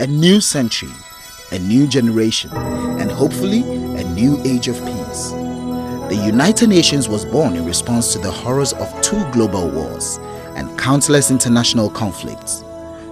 A new century, a new generation, and hopefully a new age of peace. The United Nations was born in response to the horrors of 2 global wars and countless international conflicts.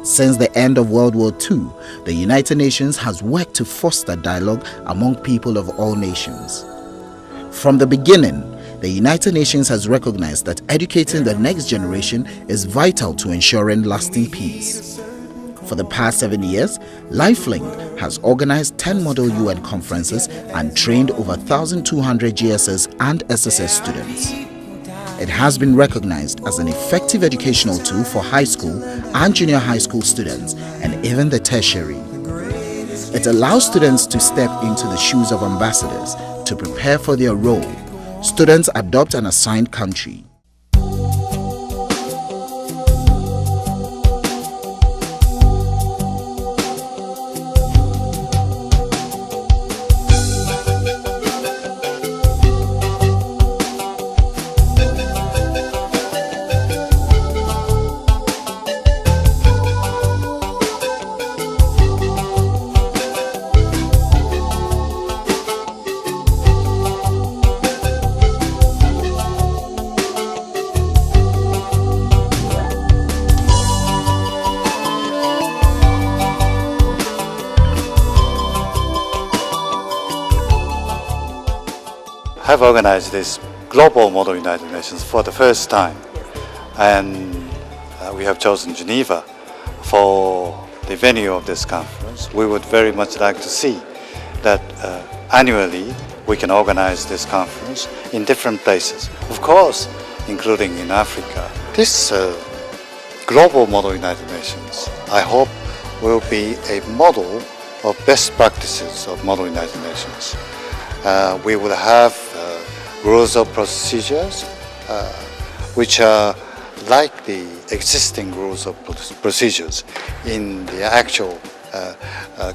Since the end of World War II, the United Nations has worked to foster dialogue among people of all nations. From the beginning, the United Nations has recognized that educating the next generation is vital to ensuring lasting peace. For the past 7 years, LifeLink has organized 10 Model UN conferences and trained over 1,200 GSS and SSS students. It has been recognized as an effective educational tool for high school and junior high school students and even the tertiary. It allows students to step into the shoes of ambassadors to prepare for their role. Students adopt an assigned country. Have organized this global Model United Nations for the first time, and we have chosen Geneva for the venue of this conference. We would very much like to see that annually we can organize this conference in different places, of course including in Africa. This global Model United Nations, I hope, will be a model of best practices of Model United Nations. We will have rules of procedures which are like the existing rules of procedures in the actual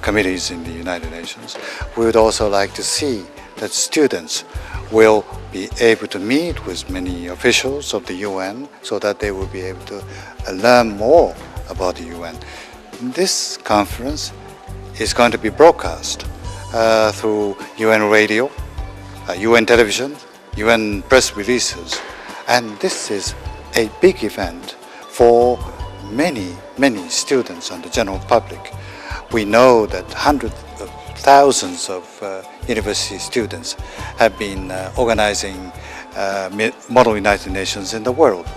committees in the United Nations. We would also like to see that students will be able to meet with many officials of the UN so that they will be able to learn more about the UN. This conference is going to be broadcast through UN radio, UN television, UN press releases, and this is a big event for many students and the general public. We know that hundreds of thousands of university students have been organizing Model United Nations in the world.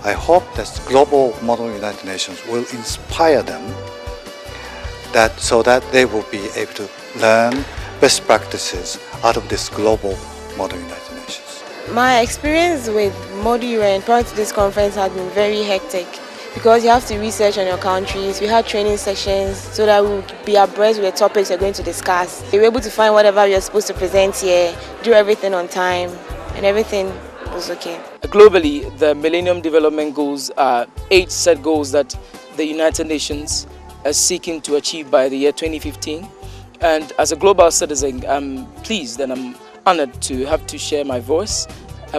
I hope that global Model United Nations will inspire them so that they will be able to learn best practices out of this global Model United Nations. My experience with Model UN prior to this conference has been very hectic because you have to research on your countries. We had training sessions so that we would be abreast with the topics we're going to discuss. We were able to find whatever we are supposed to present here, do everything on time, and everything was okay. Globally, the Millennium Development Goals are 8 set goals that the United Nations are seeking to achieve by the year 2015. And as a global citizen, I'm pleased and I'm honored to have to share my voice,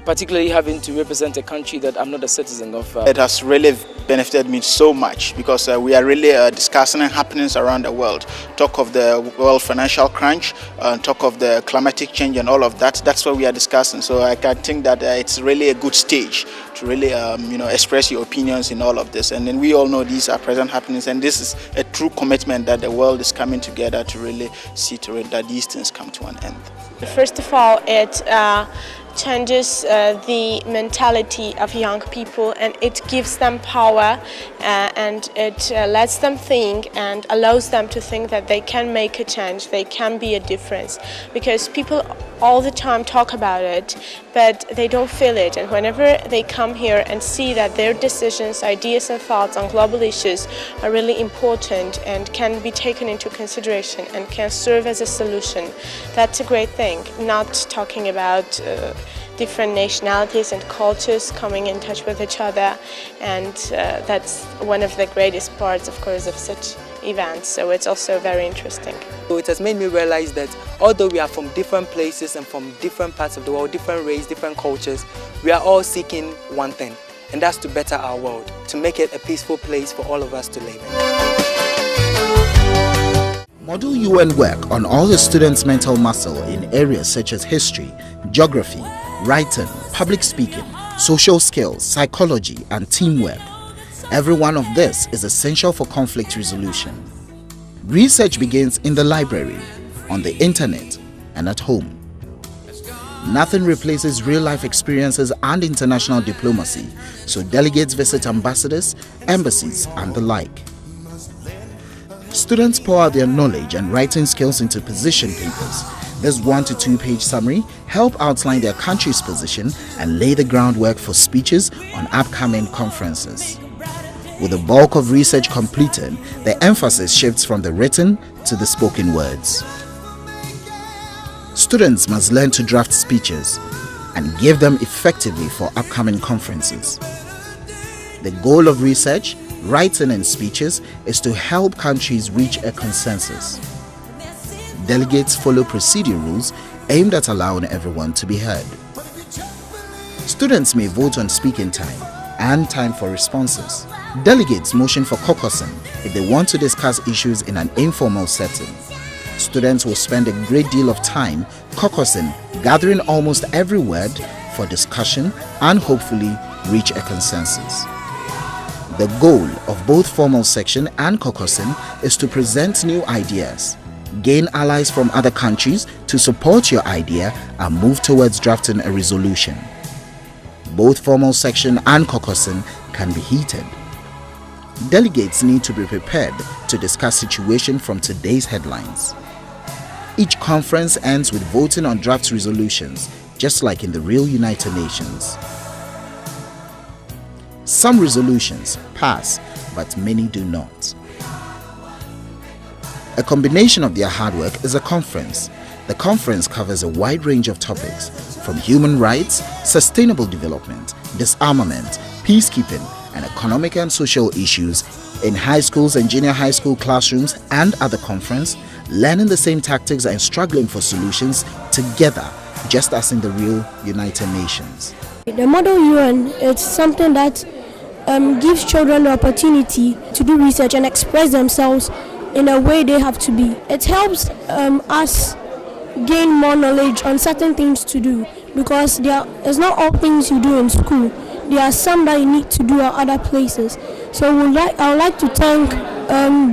particularly having to represent a country that I'm not a citizen of. It has really benefited me so much because we are really discussing happenings around the world. Talk of the world financial crunch, talk of the climatic change and all of that. That's what we are discussing. So I can think that it's really a good stage to really express your opinions in all of this. And then we all know these are present happenings, and this is a true commitment that the world is coming together to really see to it that these things come to an end. First of all, it changes the mentality of young people, and it gives them power and it lets them think and allows them to think that they can make a change, they can be a difference, because people all the time talk about it but they don't feel it, and whenever they come here and see that their decisions, ideas and thoughts on global issues are really important and can be taken into consideration and can serve as a solution, that's a great thing. Not talking about different nationalities and cultures coming in touch with each other, and that's one of the greatest parts, of course, of such events, so it's also very interesting. So it has made me realize that although we are from different places and from different parts of the world, different race, different cultures, we are all seeking one thing, and that's to better our world, to make it a peaceful place for all of us to live in. Model UN work on all the students' mental muscle in areas such as history, geography, writing, public speaking, social skills, psychology, and teamwork. Every one of this is essential for conflict resolution. Research begins in the library, on the internet, and at home. Nothing replaces real-life experiences and international diplomacy, so delegates visit ambassadors, embassies, and the like. Students pour out their knowledge and writing skills into position papers. This 1 to 2 page summary help outline their country's position and lay the groundwork for speeches on upcoming conferences. With the bulk of research completed, the emphasis shifts from the written to the spoken words. Students must learn to draft speeches and give them effectively for upcoming conferences. The goal of research, writing and speeches is to help countries reach a consensus. Delegates follow procedure rules aimed at allowing everyone to be heard. Students may vote on speaking time and time for responses. Delegates motion for caucusing if they want to discuss issues in an informal setting. Students will spend a great deal of time caucusing, gathering almost every word for discussion and hopefully reach a consensus. The goal of both formal section and caucusing is to present new ideas, gain allies from other countries to support your idea, and move towards drafting a resolution. Both formal section and caucusing can be heated. Delegates need to be prepared to discuss situations from today's headlines. Each conference ends with voting on draft resolutions, just like in the real United Nations. Some resolutions pass, but many do not. A combination of their hard work is a conference. The conference covers a wide range of topics, from human rights, sustainable development, disarmament, peacekeeping, and economic and social issues in high schools and junior high school classrooms and at the conference, learning the same tactics and struggling for solutions together, just as in the real United Nations. The Model UN is something that gives children the opportunity to do research and express themselves in a way they have to be. It helps us gain more knowledge on certain things to do, because it's not all things you do in school. There are some that you need to do at other places. So I would like to thank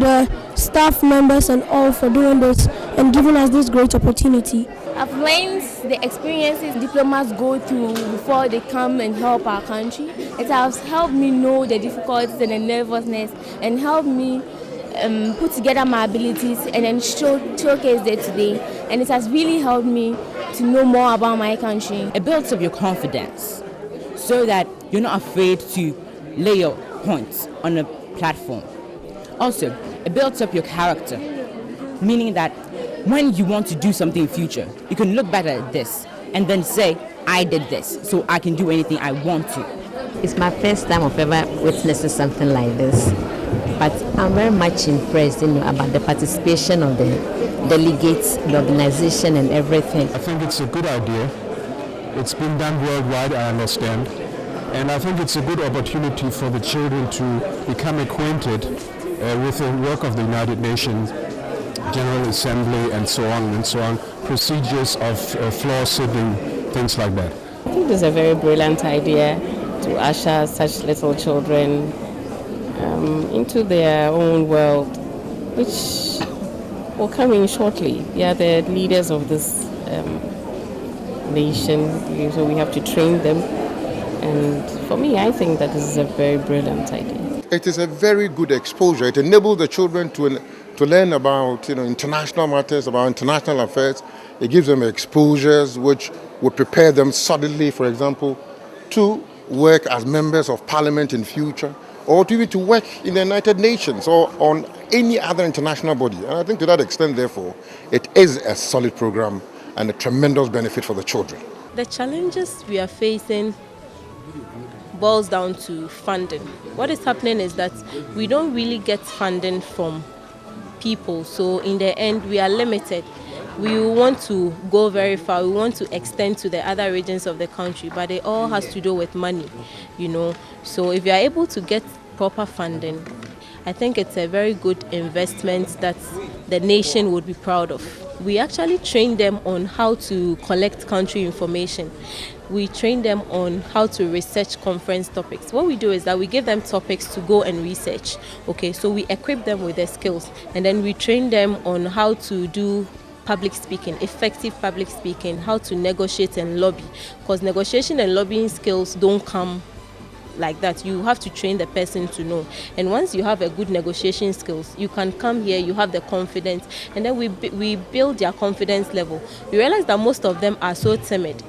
the staff members and all for doing this and giving us this great opportunity. I've learned the experiences diplomats go through before they come and help our country. It has helped me know the difficulties and the nervousness, and helped me put together my abilities and then showcase it today. And it has really helped me to know more about my country. It builds up your confidence so that you're not afraid to lay your points on a platform. Also, it builds up your character, meaning that when you want to do something in future, you can look back at this and then say, I did this, so I can do anything I want to. It's my first time of ever witnessing something like this, but I'm very much impressed, about the participation of the delegates, the organization and everything. I think it's a good idea. It's been done worldwide, I understand. And I think it's a good opportunity for the children to become acquainted with the work of the United Nations, General Assembly and so on, procedures of floor sitting, things like that. I think it's a very brilliant idea to usher such little children into their own world, which will come in shortly. They are the leaders of this nation, so we have to train them. And for me, I think that this is a very brilliant idea. It is a very good exposure. It enables the children to learn about international matters, about international affairs. It gives them exposures which would prepare them solidly, for example, to work as members of parliament in future, or to work in the United Nations or on any other international body. And I think to that extent, therefore, it is a solid program and a tremendous benefit for the children. The challenges we are facing boils down to funding. What is happening is that we don't really get funding from people, so in the end we are limited. We want to go very far, we want to extend to the other regions of the country, but it all has to do with money, So if you are able to get proper funding, I think it's a very good investment that the nation would be proud of. We actually train them on how to collect country information. We train them on how to research conference topics. What we do is that we give them topics to go and research. Okay, so we equip them with their skills, and then we train them on how to do public speaking, effective public speaking, how to negotiate and lobby. Because negotiation and lobbying skills don't come like that. You have to train the person to know. And once you have a good negotiation skills, you can come here, you have the confidence, and then we build their confidence level. We realize that most of them are so timid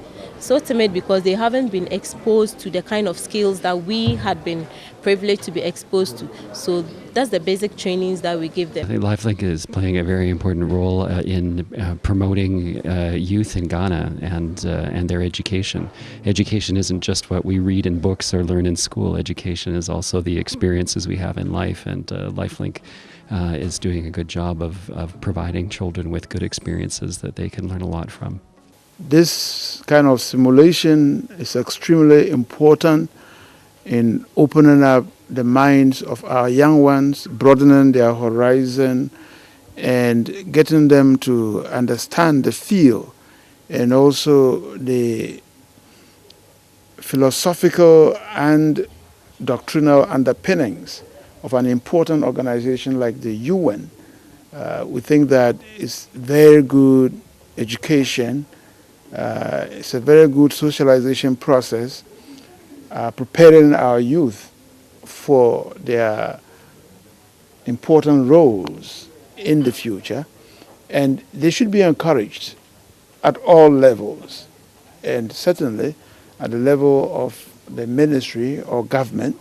because they haven't been exposed to the kind of skills that we had been privileged to be exposed to. So that's the basic trainings that we give them. I think LifeLink is playing a very important role in promoting youth in Ghana and their education. Education isn't just what we read in books or learn in school. Education is also the experiences we have in life, and LifeLink is doing a good job of providing children with good experiences that they can learn a lot from. This kind of simulation is extremely important in opening up the minds of our young ones, broadening their horizon, and getting them to understand the field and also the philosophical and doctrinal underpinnings of an important organization like the UN. We think that it's very good education. It's a very good socialization process, preparing our youth for their important roles in the future, and they should be encouraged at all levels, and certainly at the level of the ministry or government.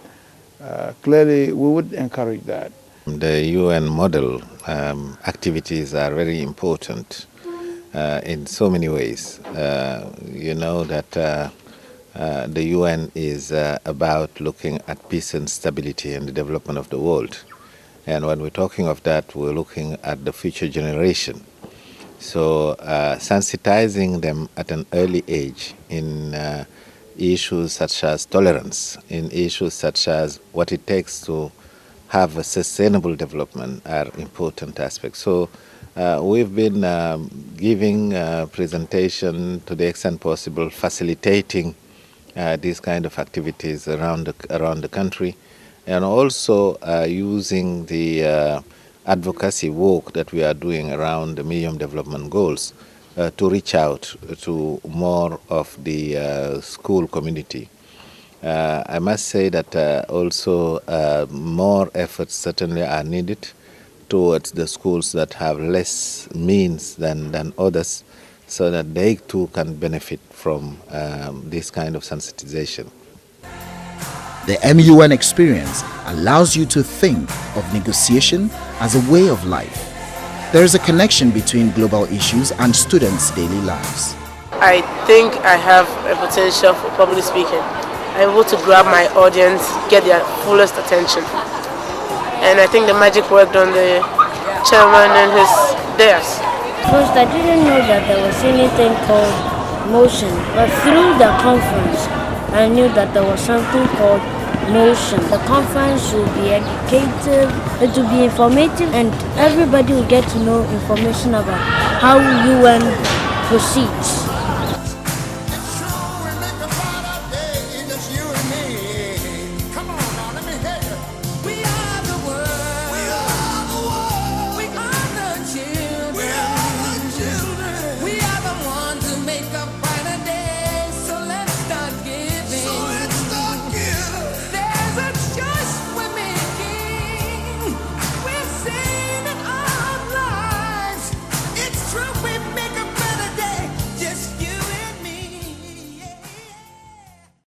Clearly we would encourage that. The UN model activities are very important in so many ways. You know that the UN is about looking at peace and stability and the development of the world. And when we're talking of that, we're looking at the future generation. So sensitizing them at an early age in issues such as tolerance, in issues such as what it takes to have a sustainable development are important aspects. So we've been giving presentation to the extent possible, facilitating these kind of activities around the country, and also using the advocacy work that we are doing around the Millennium Development Goals to reach out to more of the school community. I must say that also more efforts certainly are needed towards the schools that have less means than others, so that they too can benefit from this kind of sensitization. The MUN experience allows you to think of negotiation as a way of life. There is a connection between global issues and students' daily lives. I think I have a potential for public speaking. I'm able to grab my audience, get their fullest attention. And I think the magic worked on the chairman and his dais. First, I didn't know that there was anything called motion, but through the conference, I knew that there was something called motion. The conference will be educative, it will be informative, and everybody will get to know information about how UN proceeds.